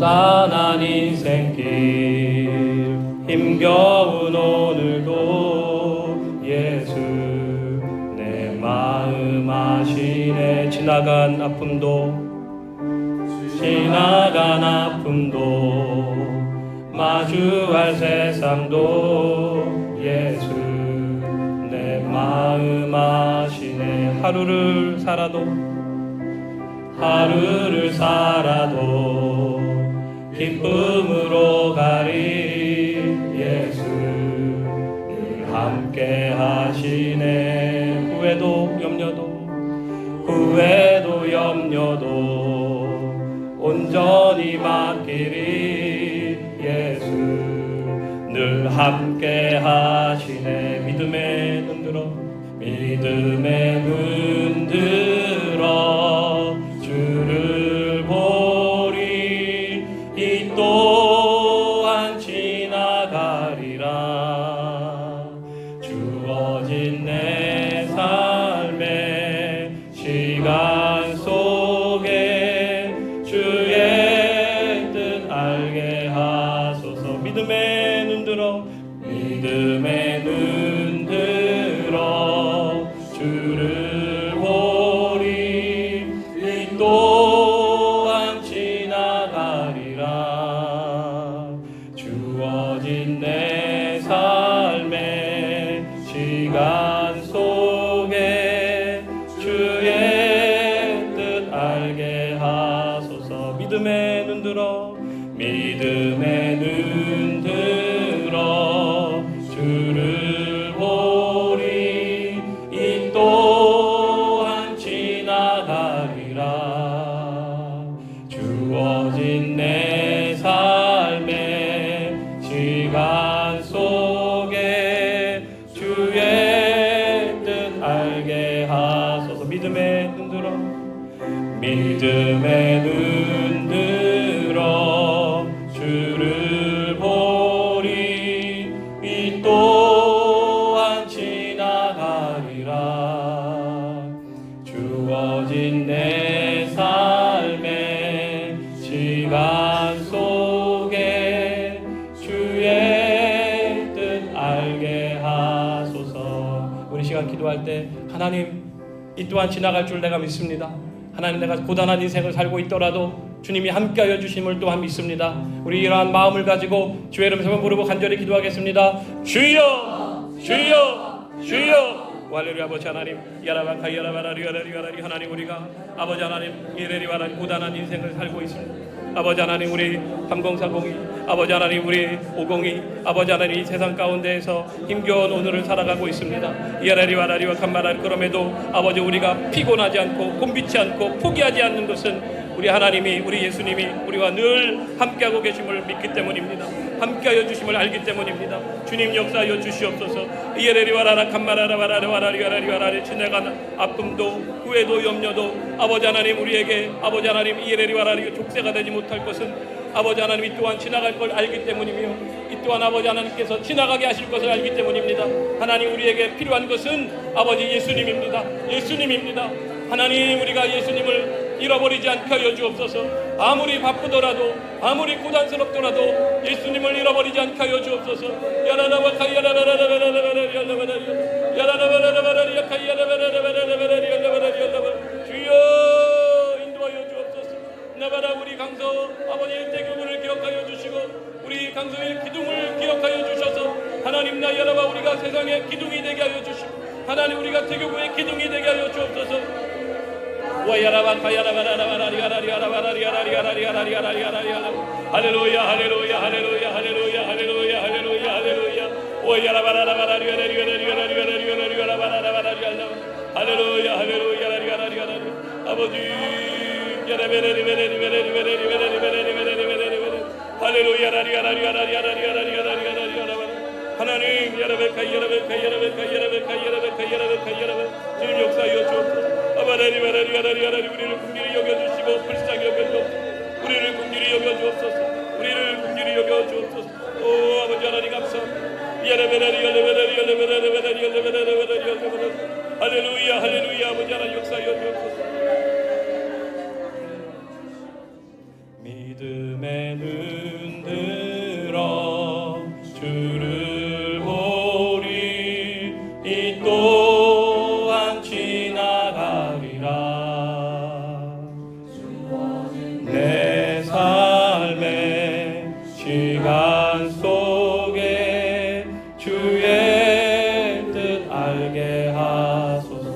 고단한 인생길 힘겨운 오늘도 예수 내 마음 아시네. 지나간 아픔도 마주할 세상도 예수 내 마음 아시네. 하루를 살아도 기쁨으로 가리 예수 늘 함께 하시네. 후회도 염려도 온전히 맡기리 예수 늘 함께 하시네. 믿음에 눈 들어 주를 보리. 이 또한 지나가리라. 주어진 내 삶의 시간 속에 주의 뜻 알게 하소서. 믿음에 눈 들어 주를 보리. 이 또한 지나가리라. 주어진 내 삶의 시간 속에 주의 뜻 알게 하소서. 믿음에 눈 들어 주를 보리. 이 또한 지나가리라. 주어진 내 삶의 시간 속에 주의 뜻 알게 하소서. 믿음에 눈 들어 주를 보리. 이 또한 지나가리라. 주어진 내 삶의 시간 속에 주의 뜻 알게 하소서. 우리 시간 기도할 때 하나님 이 또한 지나갈 줄 내가 믿습니다. 하나님 내가 고단한 인생을 살고 있더라도 주님이 함께하여 주심을 또한 믿습니다. 우리 이러한 마음을 가지고 주의 이름 세번 부르고 간절히 기도하겠습니다. 주여 주여 주여. 할렐루야. 아버지 하나님 야라바카 야라바라리야라리야라리. 하나님 우리가 아버지 하나님 이레리와라리 고단한 인생을 살고 있습니다. 아버지 하나님 우리 3040이 아버지 하나님 우리 502 아버지 하나님 이 세상 가운데에서 힘겨운 오늘을 살아가고 있습니다. 야라리와라리와 간마라리. 그럼에도 아버지 우리가 피곤하지 않고 곤비치 않고 포기하지 않는 것은 우리 하나님이 우리 예수님이 우리와 늘 함께하고 계심을 믿기 때문입니다. 함께하여 주심을 알기 때문입니다. 주님 역사하여 주시옵소서. 예레리와라라 칸마라라바라라와라리와라리와라리. 지나간 아픔도 후회도 염려도 아버지 하나님 우리에게 아버지 하나님 예레리와라리 족쇄가 되지 못할 것은 아버지 하나님 이 또한 지나갈 걸 알기 때문이며 이 또한 아버지 하나님께서 지나가게 하실 것을 알기 때문입니다. 하나님 우리에게 필요한 것은 아버지 예수님입니다. 하나님 우리가 예수님을 잃어버리지 않게 하여 주옵소서. 아무리 바쁘더라도 아무리 고단스럽더라도 예수님을 잃어버리지 않게 하여 주옵소서. 주여 인도하여 주옵소서. 나바라 우리 강서 아버지의 대교군을 기억하여 주시고 우리 강서의 기둥을 기억하여 주셔서 하나님 나야라와 우리가 세상의 기둥이 되게 하여 주시고 하나님 우리가 대교구의 기둥이 되게 하여 주옵소서. 할렐루야 할렐루야 할렐루야 할렐루야 할렐루야 할렐루야 할렐루야. 할렐루야 할렐루야 아버지 할렐루야 하나님 주님 역사하여 주옵소서. 아바라리 우리를 긍휼히 여겨주시고 불쌍히 여겨주옵소서. 우리를 긍휼히 여겨주옵소서. 오 아버지 하나님 감사합니다. 할렐루야 할렐루야 아버지 하나님 역사하여 주옵소서. 믿음 마음에는 들어 주를 보리 이 또한 지나가리라. 내 삶의 시간 속에 주의 뜻 알게 하소서.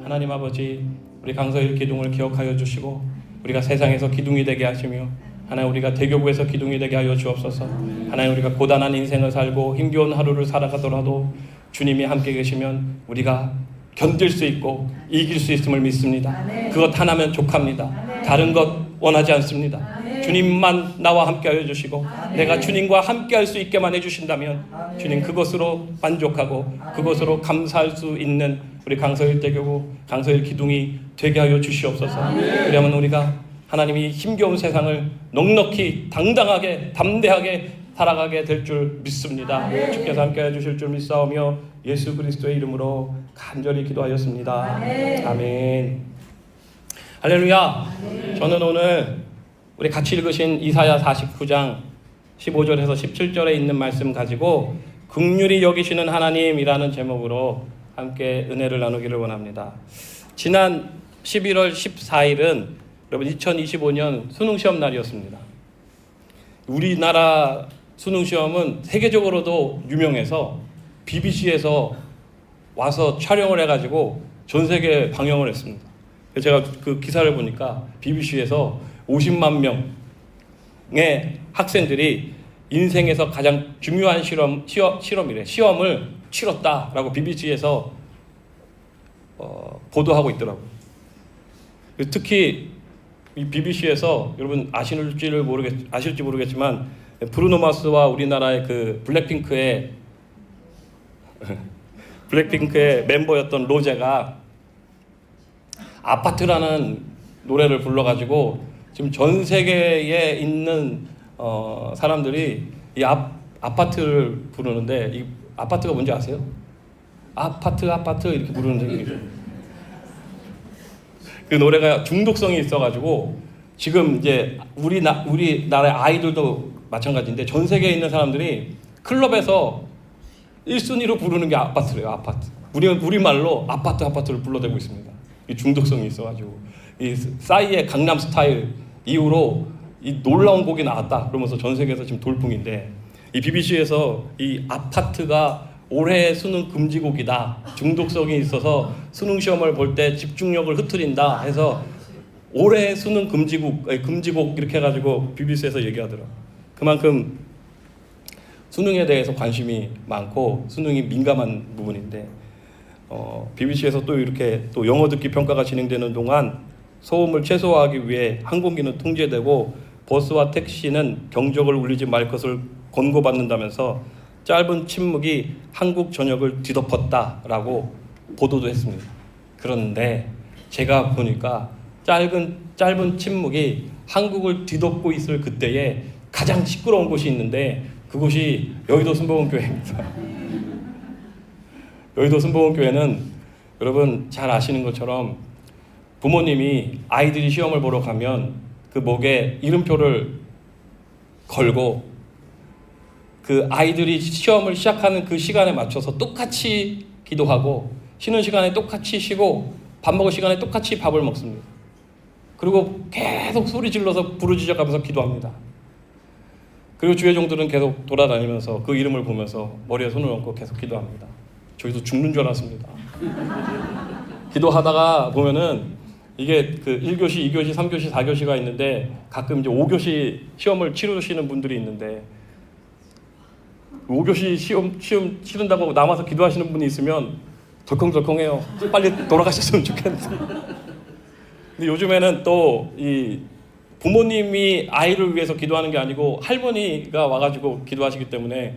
하나님 아버지, 우리 강서일 기둥을 기억하여 주시고 우리가 세상에서 기둥이 되게 하시며 하나님 우리가 대교구에서 기둥이 되게 하여 주옵소서. 하나님 우리가 고단한 인생을 살고 힘겨운 하루를 살아가더라도 주님이 함께 계시면 우리가 견딜 수 있고 이길 수 있음을 믿습니다. 그것 하나면 족합니다. 다른 것 원하지 않습니다. 주님만 나와 함께 하여 주시고 내가 주님과 함께 할 수 있게만 해주신다면 주님 그것으로 만족하고 그것으로 감사할 수 있는 우리 강서일 대교구 강서일 기둥이 되게 하여 주시옵소서. 그러면 우리가 하나님이 힘겨운 세상을 넉넉히 당당하게 담대하게 살아가게 될 줄 믿습니다. 주께서 함께 해주실 줄 믿사오며 예수 그리스도의 이름으로 간절히 기도하였습니다. 아멘. 할렐루야. 저는 오늘 우리 같이 읽으신 이사야 49장 15절에서 17절에 있는 말씀 가지고 긍휼히 여기시는 하나님이라는 제목으로 함께 은혜를 나누기를 원합니다. 지난 11월 14일은 여러분 2025년 수능시험 날이었습니다. 우리나라 수능시험은 세계적으로도 유명해서 BBC에서 와서 촬영을 해가지고 전 세계에 방영을 했습니다. 제가 그 기사를 보니까 BBC에서 50만 명의 학생들이 인생에서 가장 중요한 시험을 치렀다라고 BBC에서 보도하고 있더라고요. 특히 이 BBC에서 여러분 아실지 모르겠지만 브루노 마스와 우리나라의 그 블랙핑크의 멤버였던 로제가 아파트라는 노래를 불러가지고 지금 전 세계에 있는 사람들이 이 아파트를 부르는데 이 아파트가 뭔지 아세요? 아파트 이렇게 부르는데 그 노래가 중독성이 있어가지고 지금 이제 우리나라의 아이들도 마찬가지인데 전 세계에 있는 사람들이 클럽에서 1순위로 부르는 게 아파트래요. 아파트. 우리말로 아파트를 불러대고 있습니다. 이 중독성이 있어가지고 이 싸이의 강남 스타일 이후로 이 놀라운 곡이 나왔다 그러면서 전 세계에서 지금 돌풍인데 이 BBC에서 이 아파트가 올해의 수능 금지곡이다, 중독성이 있어서 수능 시험을 볼 때 집중력을 흐트린다 해서 올해의 수능 금지곡 이렇게 해가지고 BBC에서 얘기하더라고. 그만큼 수능에 대해서 관심이 많고 수능이 민감한 부분인데 BBC에서 또 이렇게 또 영어 듣기 평가가 진행되는 동안 소음을 최소화하기 위해 항공기는 통제되고 버스와 택시는 경적을 울리지 말 것을 권고받는다면서 짧은 침묵이 한국 전역을 뒤덮었다라고 보도도 했습니다. 그런데 제가 보니까 짧은 침묵이 한국을 뒤덮고 있을 그때에 가장 시끄러운 곳이 있는데 그곳이 여의도 순복음교회입니다. 여의도 순복음교회는 여러분 잘 아시는 것처럼 부모님이 아이들이 시험을 보러 가면 그 목에 이름표를 걸고 그 아이들이 시험을 시작하는 그 시간에 맞춰서 똑같이 기도하고 쉬는 시간에 똑같이 쉬고 밥 먹을 시간에 똑같이 밥을 먹습니다. 그리고 계속 소리 질러서 부르짖어가면서 기도합니다. 그리고 주의 종들은 계속 돌아다니면서 그 이름을 보면서 머리에 손을 얹고 계속 기도합니다. 저희도 죽는 줄 알았습니다. 기도하다가 보면은 이게 그 1교시, 2교시, 3교시, 4교시가 있는데 가끔 이제 5교시 시험을 치르시는 분들이 있는데 5교시 시험 치른다고 남아서 기도하시는 분이 있으면 덜컹덜컹해요. 빨리 돌아가셨으면 좋겠는데. 근데 요즘에는 또 이 부모님이 아이를 위해서 기도하는 게 아니고 할머니가 와가지고 기도하시기 때문에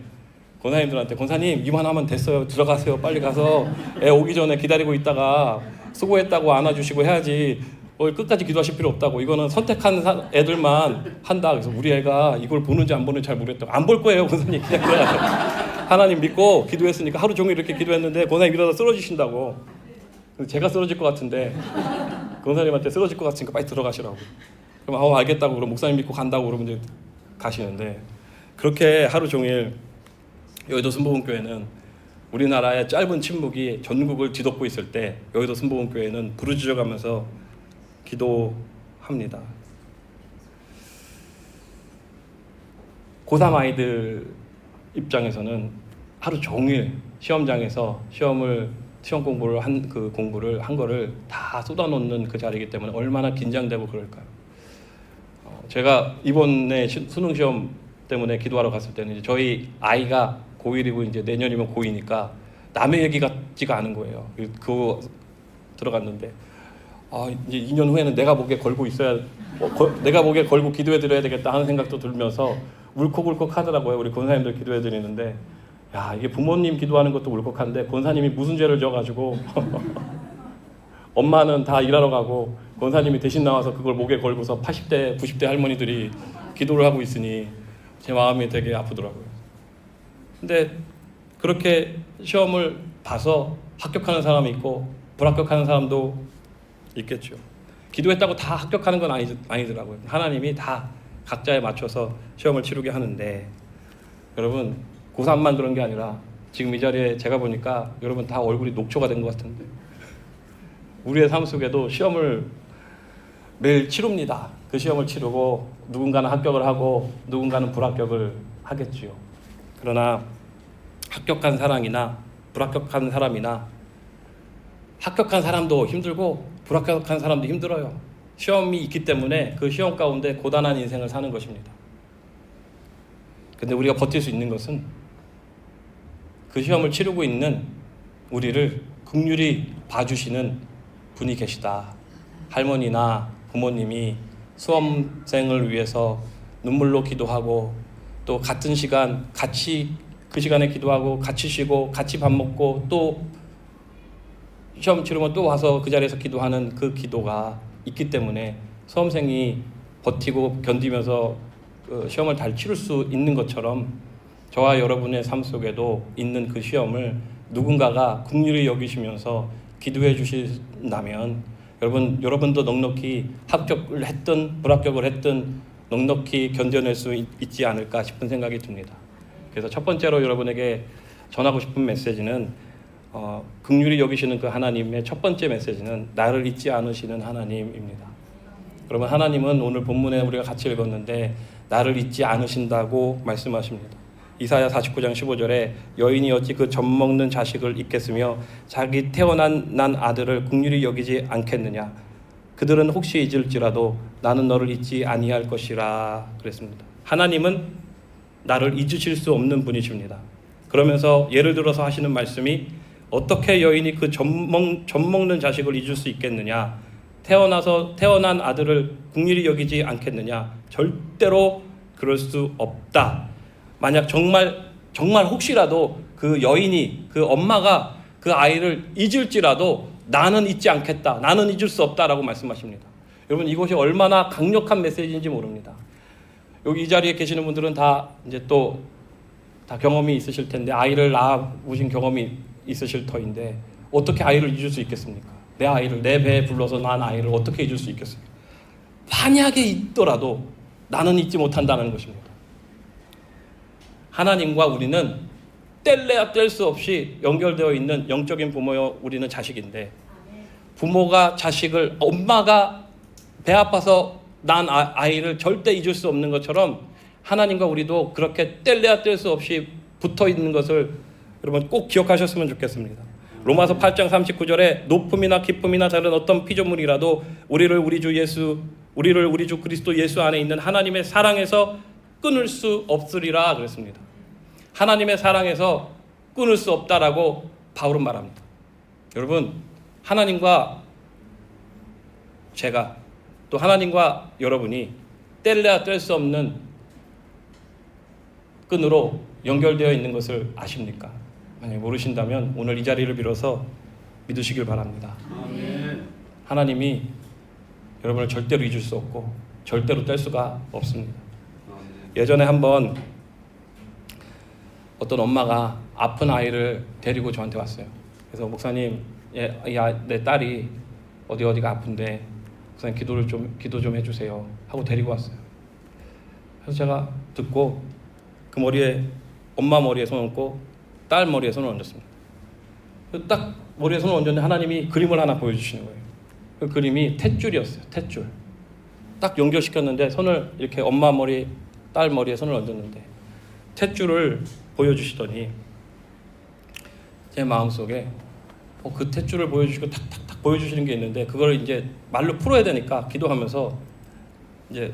권사님들한테 권사님 이만하면 됐어요. 들어가세요. 빨리 가서 애 오기 전에 기다리고 있다가 수고했다고 안아주시고 해야지 끝까지 기도하실 필요 없다고. 이거는 선택한 애들만 한다. 그래서 우리 애가 이걸 보는지 안 보는지 잘 모르겠다고. 안 볼 거예요 권사님. 그냥 들어가세요. 하나님 믿고 기도했으니까 하루 종일 이렇게 기도했는데 권사님 이러다 쓰러지신다고. 제가 쓰러질 것 같은데 권사님한테 쓰러질 것 같으니까 빨리 들어가시라고. 그럼 알겠다고 그러면 목사님 믿고 간다고 그러면 이제 가시는데, 그렇게 하루 종일 여의도 순복음교회는 우리나라의 짧은 침묵이 전국을 뒤덮고 있을 때 여의도 순복음교회는 부르짖어가면서 기도합니다. 고3 아이들 입장에서는 하루 종일 시험장에서 시험 공부를 한 거를 다 쏟아놓는 그 자리이기 때문에 얼마나 긴장되고 그럴까요? 제가 이번에 수능 시험 때문에 기도하러 갔을 때는 이제 저희 아이가 고1이고 이제 내년이면 고2니까 남의 얘기 같지가 않은 거예요. 그거 들어갔는데 이제 2년 후에는 내가 목에 걸고 있어야 내가 목에 걸고 기도해 드려야 되겠다 하는 생각도 들면서 울컥울컥 하더라고요. 우리 권사님들 기도해 드리는데, 야, 이게 부모님 기도하는 것도 울컥한데 권사님이 무슨 죄를 져가지고 엄마는 다 일하러 가고 권사님이 대신 나와서 그걸 목에 걸고서 80대 90대 할머니들이 기도를 하고 있으니 제 마음이 되게 아프더라고요. 근데 그렇게 시험을 봐서 합격하는 사람이 있고 불합격하는 사람도 있겠죠. 기도했다고 다 합격하는 건 아니더라고요. 하나님이 다 각자에 맞춰서 시험을 치르게 하는데, 여러분 고3만 그런 게 아니라 지금 이 자리에 제가 보니까 여러분 다 얼굴이 녹초가 된 것 같은데, 우리의 삶 속에도 시험을 매일 치릅니다. 그 시험을 치르고 누군가는 합격을 하고 누군가는 불합격을 하겠지요. 그러나 합격한 사람이나 불합격한 사람이나 합격한 사람도 힘들고 불합격한 사람도 힘들어요. 시험이 있기 때문에 그 시험 가운데 고단한 인생을 사는 것입니다. 근데 우리가 버틸 수 있는 것은 그 시험을 치르고 있는 우리를 긍휼히 봐주시는 분이 계시다. 할머니나 부모님이 수험생을 위해서 눈물로 기도하고 또 같은 시간 같이 그 시간에 기도하고 같이 쉬고 같이 밥 먹고 또 시험 치르면 또 와서 그 자리에서 기도하는 그 기도가 있기 때문에 수험생이 버티고 견디면서 시험을 잘 치를 수 있는 것처럼 저와 여러분의 삶 속에도 있는 그 시험을 누군가가 긍휼히 여기시면서 기도해 주신다면 여러분도 넉넉히 합격을 했든 불합격을 했든 넉넉히 견뎌낼 수 있지 않을까 싶은 생각이 듭니다. 그래서 첫 번째로 여러분에게 전하고 싶은 메시지는 긍휼히 여기시는 그 하나님의 첫 번째 메시지는 나를 잊지 않으시는 하나님입니다. 그러면 하나님은 오늘 본문에 우리가 같이 읽었는데 나를 잊지 않으신다고 말씀하십니다. 이사야 49장 15절에 여인이 어찌 그 젖먹는 자식을 잊겠으며 자기 태어난 아들을 긍휼히 여기지 않겠느냐. 그들은 혹시 잊을지라도 나는 너를 잊지 아니할 것이라 그랬습니다. 하나님은 나를 잊으실 수 없는 분이십니다. 그러면서 예를 들어서 하시는 말씀이 어떻게 여인이 그 젖먹는 자식을 잊을 수 있겠느냐. 태어난 아들을 긍휼히 여기지 않겠느냐. 절대로 그럴 수 없다. 만약 정말 혹시라도 그 여인이 그 엄마가 그 아이를 잊을지라도 나는 잊지 않겠다. 나는 잊을 수 없다라고 말씀하십니다. 여러분 이것이 얼마나 강력한 메시지인지 모릅니다. 여기 이 자리에 계시는 분들은 다 이제 또 다 경험이 있으실 텐데 아이를 낳아보신 경험이 있으실 터인데 어떻게 아이를 잊을 수 있겠습니까? 내 아이를 내 배에 불러서 낳은 아이를 어떻게 잊을 수 있겠습니까? 만약에 있더라도 나는 잊지 못한다는 것입니다. 하나님과 우리는 뗄래야 뗄 수 없이 연결되어 있는 영적인 부모여 우리는 자식인데 부모가 자식을 엄마가 배 아파서 낳은 아이를 절대 잊을 수 없는 것처럼 하나님과 우리도 그렇게 뗄래야 뗄 수 없이 붙어 있는 것을 여러분 꼭 기억하셨으면 좋겠습니다. 로마서 8장 39절에 높음이나 기쁨이나 다른 어떤 피조물이라도 우리를 우리 주 그리스도 예수 안에 있는 하나님의 사랑에서 끊을 수 없으리라 그랬습니다. 하나님의 사랑에서 끊을 수 없다라고 바울은 말합니다. 여러분 하나님과 제가 또 하나님과 여러분이 뗄래야 뗄 수 없는 끈으로 연결되어 있는 것을 아십니까? 만약 모르신다면 오늘 이 자리를 빌어서 믿으시길 바랍니다. 아멘. 하나님이 여러분을 절대로 잊을 수 없고 절대로 뗄 수가 없습니다. 예전에 한번 어떤 엄마가 아픈 아이를 데리고 저한테 왔어요. 그래서 목사님, 내 딸이 어디가 아픈데 목사님 기도 좀 해주세요 하고 데리고 왔어요. 그래서 제가 듣고 그 머리에 엄마 머리에 손을 얹고 딸 머리에 손을 얹었습니다. 딱 머리에 손을 얹었는데 하나님이 그림을 하나 보여주시는 거예요. 그 그림이 탯줄이었어요. 탯줄. 딱 연결시켰는데 손을 이렇게 엄마 머리, 딸 머리에 손을 얹었는데 탯줄을 보여주시더니 제 마음속에 그 탯줄을 보여주시고 탁탁탁 보여주시는 게 있는데 그걸 이제 말로 풀어야 되니까 기도하면서 이제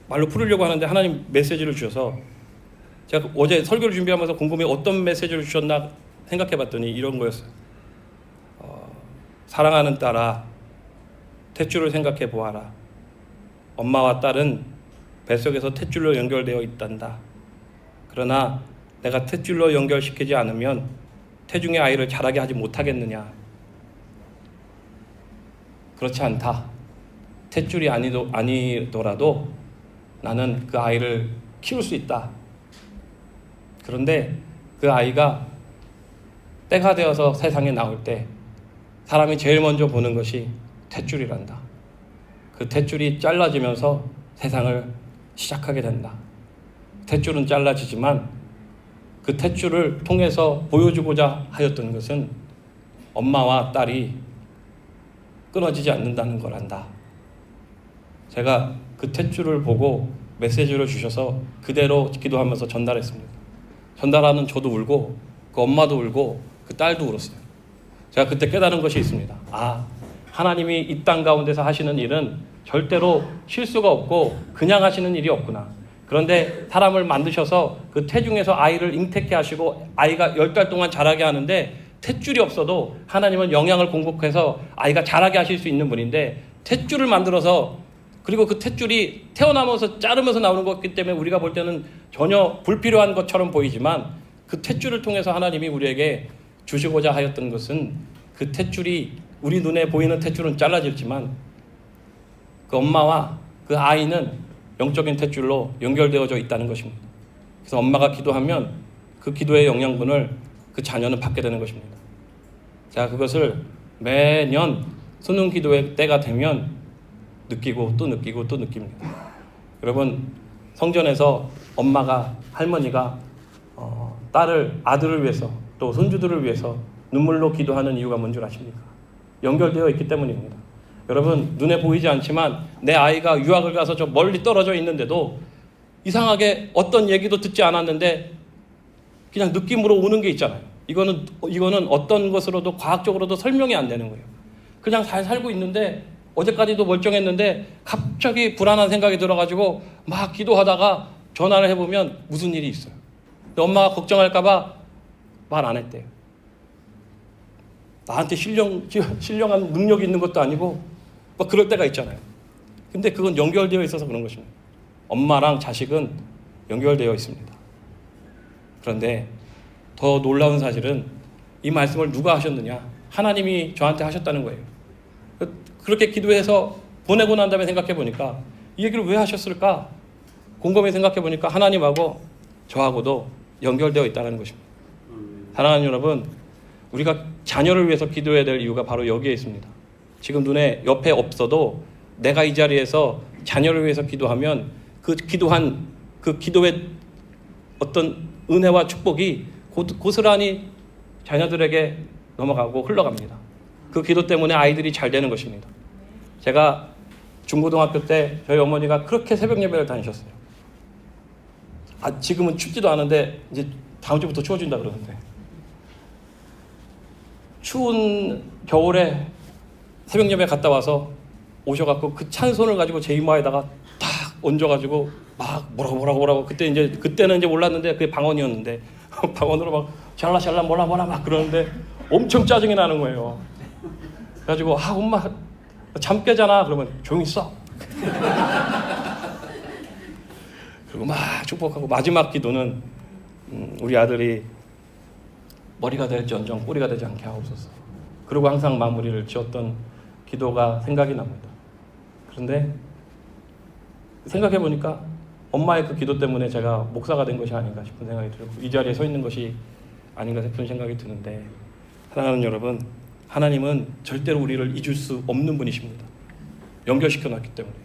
말로 풀으려고 하는데 하나님 메시지를 주셔서 제가 어제 설교를 준비하면서 궁금해 어떤 메시지를 주셨나 생각해봤더니 이런 거였어요. 사랑하는 딸아, 탯줄을 생각해 보아라. 엄마와 딸은 뱃속에서 탯줄로 연결되어 있단다. 그러나 내가 탯줄로 연결시키지 않으면 태중의 아이를 자라게 하지 못하겠느냐. 그렇지 않다. 탯줄이 아니더라도 나는 그 아이를 키울 수 있다. 그런데 그 아이가 때가 되어서 세상에 나올 때 사람이 제일 먼저 보는 것이 탯줄이란다. 그 탯줄이 잘라지면서 세상을 시작하게 된다. 탯줄은 잘라지지만 그 탯줄을 통해서 보여주고자 하였던 것은 엄마와 딸이 끊어지지 않는다는 거란다. 제가 그 탯줄을 보고 메시지를 주셔서 그대로 기도하면서 전달했습니다. 전달하는 저도 울고 그 엄마도 울고 그 딸도 울었어요. 제가 그때 깨달은 것이 있습니다. 하나님이 이 땅 가운데서 하시는 일은 절대로 실수가 없고 그냥 하시는 일이 없구나. 그런데 사람을 만드셔서 그 태중에서 아이를 잉태케 하시고 아이가 10달 동안 자라게 하는데 탯줄이 없어도 하나님은 영양을 공급해서 아이가 자라게 하실 수 있는 분인데 탯줄을 만들어서 그리고 그 탯줄이 태어나면서 자르면서 나오는 것이기 때문에 우리가 볼 때는 전혀 불필요한 것처럼 보이지만 그 탯줄을 통해서 하나님이 우리에게 주시고자 하였던 것은 그 탯줄이 우리 눈에 보이는 탯줄은 잘라지지만 그 엄마와 그 아이는 영적인 탯줄로 연결되어져 있다는 것입니다. 그래서 엄마가 기도하면 그 기도의 영양분을 그 자녀는 받게 되는 것입니다. 자, 그것을 매년 수능 기도의 때가 되면 느끼고 또 느끼고 또 느낍니다. 여러분, 성전에서 엄마가 할머니가 아들을 위해서 또 손주들을 위해서 눈물로 기도하는 이유가 뭔 줄 아십니까? 연결되어 있기 때문입니다. 여러분, 눈에 보이지 않지만 내 아이가 유학을 가서 저 멀리 떨어져 있는데도 이상하게 어떤 얘기도 듣지 않았는데 그냥 느낌으로 오는 게 있잖아요. 이거는 어떤 것으로도 과학적으로도 설명이 안 되는 거예요. 그냥 잘 살고 있는데 어제까지도 멀쩡했는데 갑자기 불안한 생각이 들어가지고 막 기도하다가 전화를 해보면 무슨 일이 있어요. 근데 엄마가 걱정할까 봐 말 안 했대요. 나한테 신령한 능력이 있는 것도 아니고 막 그럴 때가 있잖아요. 근데 그건 연결되어 있어서 그런 것입니다. 엄마랑 자식은 연결되어 있습니다. 그런데 더 놀라운 사실은 이 말씀을 누가 하셨느냐? 하나님이 저한테 하셨다는 거예요. 그렇게 기도해서 보내고 난 다음에 생각해 보니까 이 얘기를 왜 하셨을까? 곰곰이 생각해 보니까 하나님하고 저하고도 연결되어 있다는 것입니다. 사랑하는 여러분, 우리가 자녀를 위해서 기도해야 될 이유가 바로 여기에 있습니다. 지금 눈에 옆에 없어도 내가 이 자리에서 자녀를 위해서 기도하면 그 기도한 그 기도의 어떤 은혜와 축복이 고스란히 자녀들에게 넘어가고 흘러갑니다. 그 기도 때문에 아이들이 잘 되는 것입니다. 제가 중고등학교 때 저희 어머니가 그렇게 새벽 예배를 다니셨어요. 지금은 춥지도 않은데 이제 다음 주부터 추워진다 그러는데 추운 겨울에 새벽 예배 갔다 와서 오셔갖고 그 찬 손을 가지고 제 이마에다가 딱 얹어가지고 막 뭐라고 그때는 이제 몰랐는데 그게 방언이었는데 방언으로 막 샬라샬라 뭐라 막 그러는데 엄청 짜증이 나는 거예요. 그래가지고 엄마 잠 깨잖아. 그러면 조용히 써. 그리고 막 축복하고 마지막 기도는 우리 아들이 머리가 될지언정 꼬리가 되지 않게 하옵소서. 그리고 항상 마무리를 지었던 기도가 생각이 납니다. 그런데 생각해 보니까 엄마의 그 기도 때문에 제가 목사가 된 것이 아닌가 싶은 생각이 들고 이 자리에 서 있는 것이 아닌가 싶은 생각이 드는데, 사랑하는 여러분, 하나님은 절대로 우리를 잊을 수 없는 분이십니다. 연결시켜 놨기 때문에.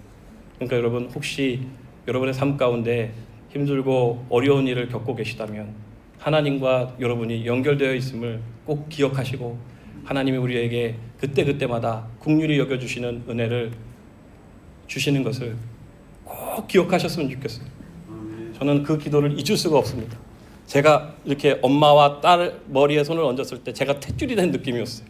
그러니까 여러분, 혹시 여러분의 삶 가운데 힘들고 어려운 일을 겪고 계시다면 하나님과 여러분이 연결되어 있음을 꼭 기억하시고, 하나님이 우리에게 그때그때마다 긍휼히 여겨주시는 은혜를 주시는 것을 꼭 기억하셨으면 좋겠어요. 저는 그 기도를 잊을 수가 없습니다. 제가 이렇게 엄마와 딸 머리에 손을 얹었을 때 제가 탯줄이 된 느낌이었어요.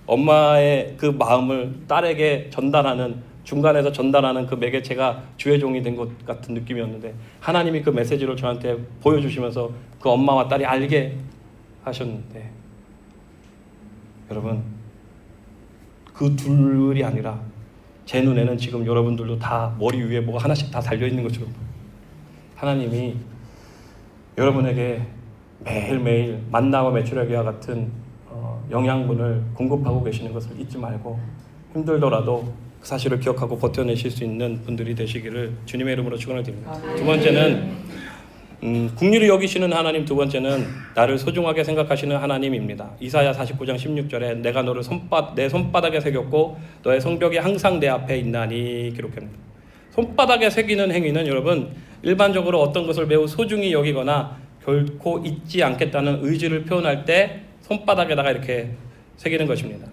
엄마의 그 마음을 딸에게 전달하는, 중간에서 전달하는 그 매개체가 주의 종이 된 것 같은 느낌이었는데, 하나님이 그 메시지를 저한테 보여주시면서 그 엄마와 딸이 알게 하셨는데, 여러분, 그 둘이 아니라 제 눈에는 지금 여러분들도 다 머리 위에 뭐가 하나씩 다 달려있는 것처럼 하나님이 여러분에게 매일매일 만나와 메추라기와 같은 영양분을 공급하고 계시는 것을 잊지 말고, 힘들더라도 그 사실을 기억하고 버텨내실 수 있는 분들이 되시기를 주님의 이름으로 축원을 드립니다. 두 번째는 긍휼히 여기시는 하나님, 두 번째는 나를 소중하게 생각하시는 하나님입니다. 이사야 49장 16절에 내가 너를 내 손바닥에 새겼고 너의 성벽이 항상 내 앞에 있나니 기록합니다. 손바닥에 새기는 행위는 여러분, 일반적으로 어떤 것을 매우 소중히 여기거나 결코 잊지 않겠다는 의지를 표현할 때 손바닥에다가 이렇게 새기는 것입니다.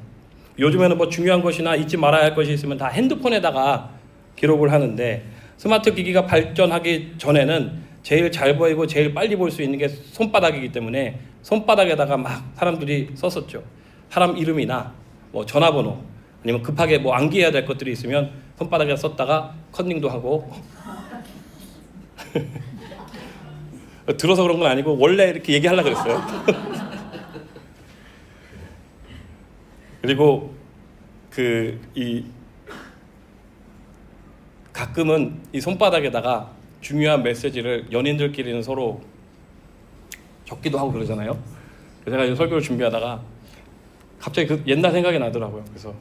요즘에는 뭐 중요한 것이나 잊지 말아야 할 것이 있으면 다 핸드폰에다가 기록을 하는데, 스마트 기기가 발전하기 전에는 제일 잘 보이고 제일 빨리 볼 수 있는 게 손바닥이기 때문에 손바닥에다가 막 사람들이 썼었죠. 사람 이름이나 뭐 전화번호, 아니면 급하게 뭐 암기해야 될 것들이 있으면 손바닥에 썼다가 컨닝도 하고 들어서 그런 건 아니고 원래 이렇게 얘기하려고 그랬어요. 그리고 가끔은 이 손바닥에다가 중요한 메시지를 연인들끼리는 서로 적기도 하고 그러잖아요. 제가 이 설교를 준비하다가 갑자기 그 옛날 생각이 나더라고요. 그래서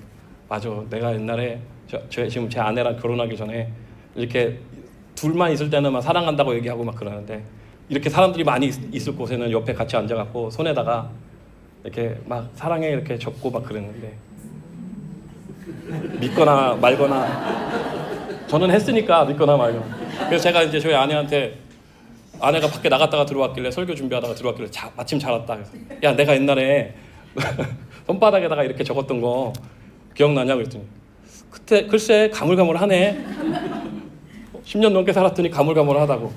맞아, 내가 옛날에 지금 제 아내랑 결혼하기 전에 이렇게 둘만 있을 때는 막 사랑한다고 얘기하고 막 그러는데, 이렇게 사람들이 많이 있을 곳에는 옆에 같이 앉아갖고 손에다가 이렇게 막 사랑해 이렇게 적고 막 그랬는데, 믿거나 말거나, 저는 했으니까 믿거나 말거나. 그래서 제가 이제 저희 아내한테, 아내가 밖에 나갔다가 들어왔길래, 설교 준비하다가 들어왔길래 마침 잘 왔다. 그래서 야, 내가 옛날에 손바닥에다가 이렇게 적었던 거 기억나냐고 그랬더니, 그때 글쎄 가물가물하네. 10년 넘게 살았더니 가물가물하다고.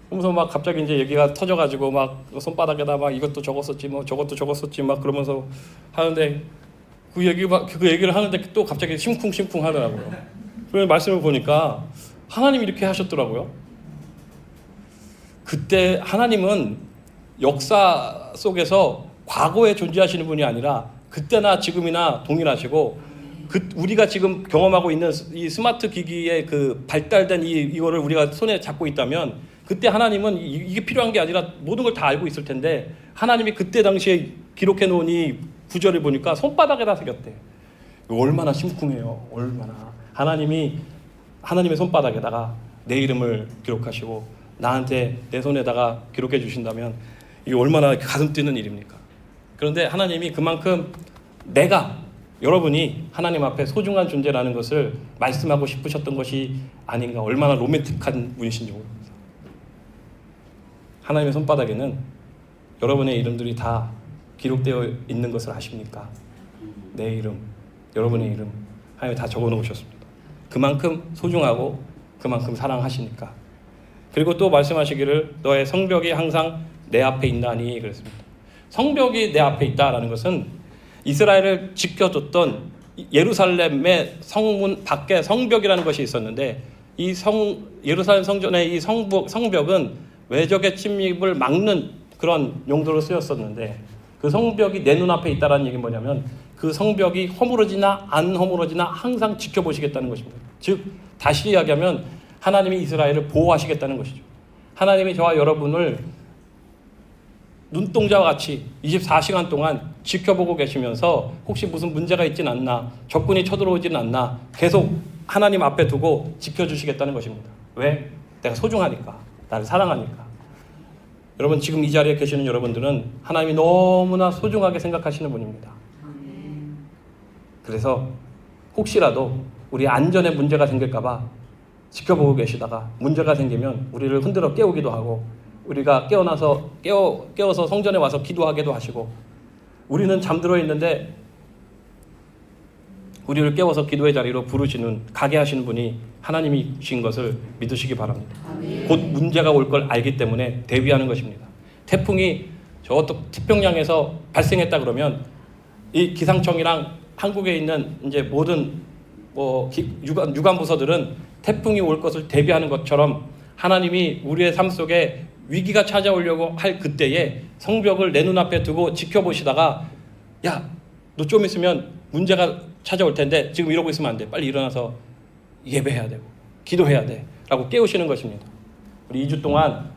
그러면서 막 갑자기 이제 얘기가 터져가지고 막 손바닥에다 막 이것도 적었었지 뭐 저것도 적었었지 막 그러면서 하는데, 그 얘기를 하는데 또 갑자기 심쿵심쿵 하더라고요. 그래서 말씀을 보니까 하나님이 이렇게 하셨더라고요. 그때 하나님은 역사 속에서 과거에 존재하시는 분이 아니라 그때나 지금이나 동일하시고, 우리가 지금 경험하고 있는 이 스마트 기기의 그 발달된 이거를 우리가 손에 잡고 있다면, 그때 하나님은 이게 필요한 게 아니라 모든 걸 다 알고 있을 텐데, 하나님이 그때 당시에 기록해 놓은 이 구절을 보니까 손바닥에다 새겼대. 얼마나 심쿵해요. 얼마나. 하나님의 손바닥에다가 내 이름을 기록하시고 나한테 내 손에다가 기록해 주신다면 이게 얼마나 가슴 뛰는 일입니까? 그런데 하나님이 그만큼 여러분이 하나님 앞에 소중한 존재라는 것을 말씀하고 싶으셨던 것이 아닌가. 얼마나 로맨틱한 분이신지 모릅니다. 하나님의 손바닥에는 여러분의 이름들이 다 기록되어 있는 것을 아십니까? 내 이름, 여러분의 이름 하나님이 다 적어 놓으셨습니다. 그만큼 소중하고 그만큼 사랑하시니까. 그리고 또 말씀하시기를 너의 성벽이 항상 내 앞에 있나니 그랬습니다. 성벽이 내 앞에 있다라는 것은 이스라엘을 지켜줬던 예루살렘의 성문 밖에 성벽이라는 것이 있었는데, 이 예루살렘 성전의 이 성벽은 외적의 침입을 막는 그런 용도로 쓰였었는데, 그 성벽이 내 눈앞에 있다라는 얘기는 뭐냐면, 그 성벽이 허물어지나 안 허물어지나 항상 지켜보시겠다는 것입니다. 즉 다시 이야기하면 하나님이 이스라엘을 보호하시겠다는 것이죠. 하나님이 저와 여러분을 눈동자와 같이 24시간 동안 지켜보고 계시면서 혹시 무슨 문제가 있진 않나, 적군이 쳐들어오진 않나 계속 하나님 앞에 두고 지켜주시겠다는 것입니다. 왜? 내가 소중하니까, 나를 사랑하니까. 여러분, 지금 이 자리에 계시는 여러분들은 하나님이 너무나 소중하게 생각하시는 분입니다. 그래서 혹시라도 우리 안전에 문제가 생길까봐 지켜보고 계시다가 문제가 생기면 우리를 흔들어 깨우기도 하고 우리가 깨워서 성전에 와서 기도하기도 하시고 우리는 잠들어 있는데 우리를 깨워서 기도의 자리로 부르시는 가게 하시는 분이 하나님이신 것을 믿으시기 바랍니다. 곧 문제가 올 걸 알기 때문에 대비하는 것입니다. 태풍이 저쪽 태평양에서 발생했다 그러면 이 기상청이랑 한국에 있는 이제 모든 유관 부서들은 태풍이 올 것을 대비하는 것처럼 하나님이 우리의 삶 속에 위기가 찾아오려고 할 그때에 성벽을 내 눈앞에 두고 지켜보시다가 야, 너 좀 있으면 문제가 찾아올 텐데 지금 이러고 있으면 안 돼. 빨리 일어나서 예배해야 되고 기도해야 돼 라고 깨우시는 것입니다. 우리 2주 동안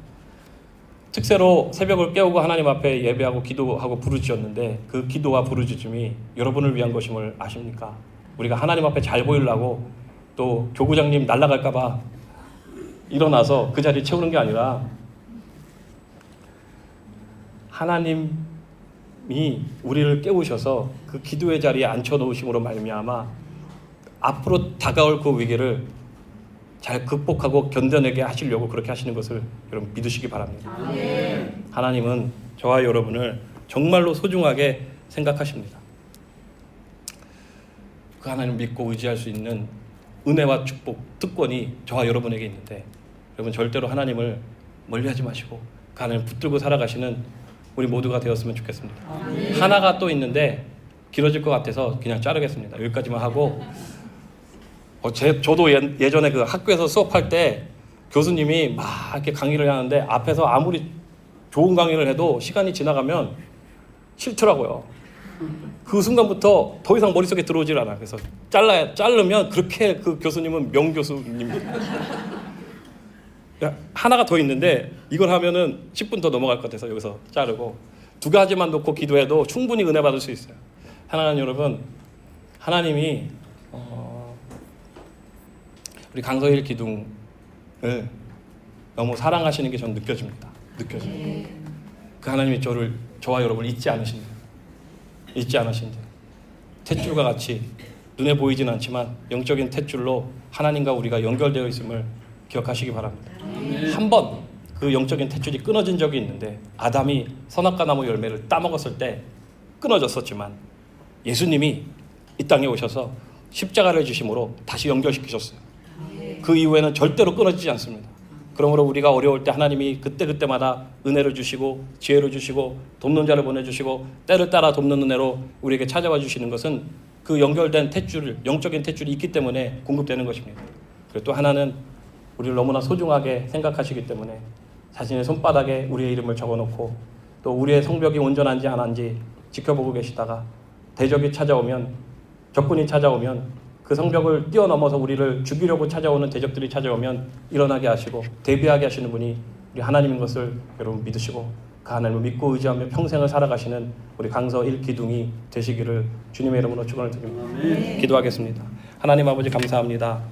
특세로 새벽을 깨우고 하나님 앞에 예배하고 기도하고 부르짖었는데 그 기도와 부르짖음이 여러분을 위한 것임을 아십니까? 우리가 하나님 앞에 잘 보이려고 또 교구장님 날아갈까 봐 일어나서 그 자리 채우는 게 아니라 하나님이 우리를 깨우셔서 그 기도의 자리에 앉혀놓으심으로 말미암아 앞으로 다가올 그 위기를 잘 극복하고 견뎌내게 하시려고 그렇게 하시는 것을 여러분 믿으시기 바랍니다. 하나님은 저와 여러분을 정말로 소중하게 생각하십니다. 그 하나님을 믿고 의지할 수 있는 은혜와 축복, 특권이 저와 여러분에게 있는데 여러분 절대로 하나님을 멀리하지 마시고 그 하나님을 붙들고 살아가시는 우리 모두가 되었으면 좋겠습니다. 하나가 또 있는데 길어질 것 같아서 그냥 자르겠습니다. 여기까지만 하고 저도 예전에 그 학교에서 수업할 때 교수님이 막 이렇게 강의를 하는데 앞에서 아무리 좋은 강의를 해도 시간이 지나가면 싫더라고요. 그 순간부터 더 이상 머릿속에 들어오질 않아요. 그래서 자르면 그렇게 그 교수님은 명교수님입니다. 하나가 더 있는데 이걸 하면은 10분 더 넘어갈 것 같아서 여기서 자르고 2가지만 놓고 기도해도 충분히 은혜 받을 수 있어요. 사랑하는 여러분, 하나님이 우리 강서일 기둥을 너무 사랑하시는 게 전 느껴집니다. 느껴져요. 그 하나님이 저와 여러분을 잊지 않으신다. 탯줄과 같이 눈에 보이진 않지만 영적인 탯줄로 하나님과 우리가 연결되어 있음을 기억하시기 바랍니다. 한번 그 영적인 탯줄이 끊어진 적이 있는데 아담이 선악과 나무 열매를 따먹었을 때 끊어졌었지만 예수님이 이 땅에 오셔서 십자가를 지심으로 다시 연결시키셨어요. 그 이후에는 절대로 끊어지지 않습니다. 그러므로 우리가 어려울 때 하나님이 그때마다 은혜를 주시고 지혜를 주시고 돕는 자를 보내주시고 때를 따라 돕는 은혜로 우리에게 찾아와 주시는 것은 그 연결된 탯줄, 영적인 탯줄이 있기 때문에 공급되는 것입니다. 그리고 또 하나는 우리를 너무나 소중하게 생각하시기 때문에 자신의 손바닥에 우리의 이름을 적어놓고 또 우리의 성벽이 온전한지 안 한지 지켜보고 계시다가 적군이 찾아오면 그 성벽을 뛰어넘어서 우리를 죽이려고 찾아오는 대적들이 찾아오면 일어나게 하시고 대비하게 하시는 분이 우리 하나님인 것을 여러분 믿으시고 그 하나님을 믿고 의지하며 평생을 살아가시는 우리 강서 1기둥이 되시기를 주님의 이름으로 축원을 드립니다. 기도하겠습니다. 하나님 아버지 감사합니다.